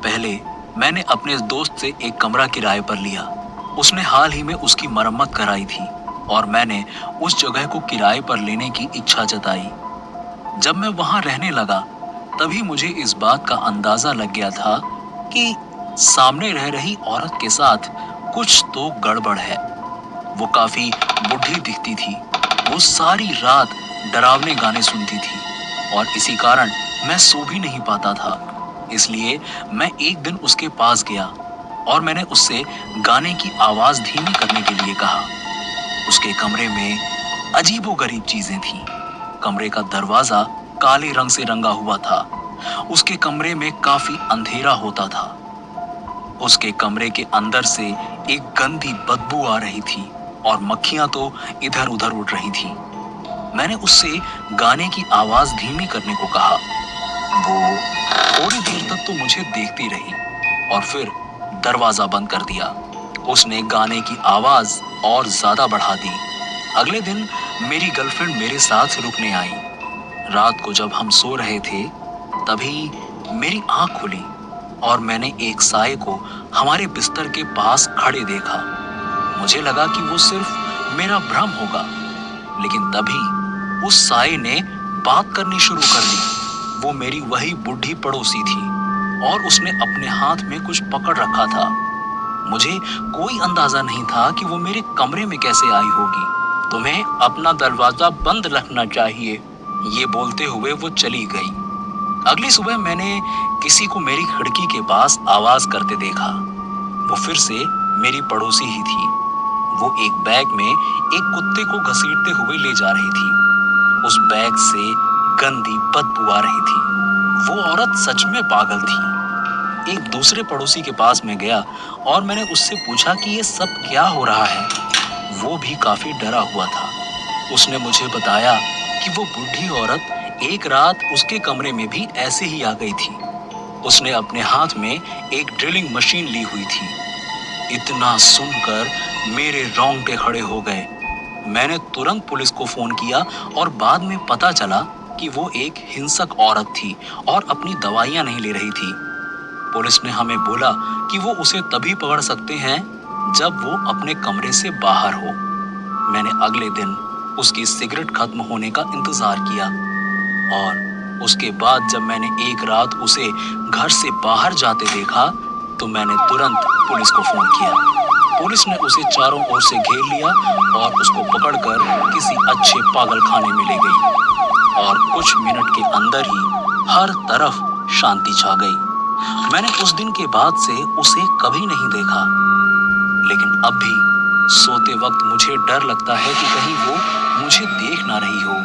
पहले मैंने अपने दोस्त से एक कमरा किराए पर लिया। उसने हाल ही में उसकी मरम्मत कराई थी और मैंने उस जगह को किराए पर लेने की इच्छा जताई। जब मैं वहां रहने लगा तभी मुझे इस बात का अंदाजा लग गया था कि सामने रह रही औरत के साथ कुछ तो गड़बड़ है। वो काफी बुढ़ी दिखती थी। वो सारी रात डरावने गाने सुनती थी और इसी कारण मैं सो भी नहीं पाता था। इसलिए मैं एक दिन उसके पास गया और मैंने उससे गाने की आवाज धीमी करने के लिए कहा। उसके कमरे में अजीबोगरीब चीजें थीं। कमरे का दरवाजा काले रंग से रंगा हुआ था। उसके कमरे में काफी अंधेरा होता था। उसके कमरे के अंदर से एक गंदी बदबू आ रही थी और मक्खियां तो इधर उधर उड़ रही थीं। मैंने उससे गाने की आवाज धीमी करने को कहा। वो थोड़ी देर तक तो मुझे देखती रही और फिर दरवाजा बंद कर दिया। उसने गाने की आवाज और ज्यादा बढ़ा दी। अगले दिन मेरी गर्लफ्रेंड मेरे साथ रुकने आई। रात को जब हम सो रहे थे तभी मेरी आंख खुली और मैंने एक साये को हमारे बिस्तर के पास खड़े देखा। मुझे लगा कि वो सिर्फ मेरा भ्रम होगा, लेकिन तभी उस साये ने बात करनी शुरू कर दी। वो मेरी वही बुढ़ी पड़ोसी थी और उसने अपने हाथ में कुछ पकड़ रखा था। मुझे कोई अंदाजा नहीं था कि वो मेरे कमरे में कैसे आई होगी। तुम्हें अपना दरवाजा बंद रखना चाहिए, ये बोलते हुए वो चली गई। अगली सुबह मैंने किसी को मेरी खिड़की के पास आवाज करते देखा। वो फिर से मेरी पड़ोसी ही थी। वो एक बैग में एक कुत्ते को घसीटते हुए ले जा रही थी। उस बैग से गंदी बदबू आ रही थी। वो औरत सच में पागल थी। एक दूसरे पड़ोसी के पास में गया और मैंने उससे पूछा कि ये सब क्या हो रहा है। वो भी काफी डरा हुआ था। उसने मुझे बताया कि वो बूढ़ी औरत एक रात उसके कमरे में भी ऐसे ही आ गई थी। उसने अपने हाथ में एक ड्रिलिंग मशीन ली हुई थी। इतना सुनकर मेरे रोंगटे खड़े हो गए। मैंने तुरंत पुलिस को फोन किया और बाद में पता चला कि वो एक हिंसक औरत थी और अपनी दवाइयां नहीं ले रही थी। पुलिस ने हमें बोला कि वो उसे तभी पकड़ सकते हैं जब वो अपने कमरे से बाहर हो। मैंने अगले दिन उसकी सिगरेट खत्म होने का इंतजार किया और उसके बाद जब मैंने एक रात उसे घर से बाहर जाते देखा तो मैंने तुरंत पुलिस को फोन किया। पुलिस ने उसे चारों ओर से घेर लिया और उसको पकड़कर किसी अच्छे पागल खाने में ले गई और कुछ मिनट के अंदर ही हर तरफ शांति छा गई। मैंने उस दिन के बाद से उसे कभी नहीं देखा, लेकिन अब भी सोते वक्त मुझे डर लगता है कि कहीं वो मुझे देख ना रही हो।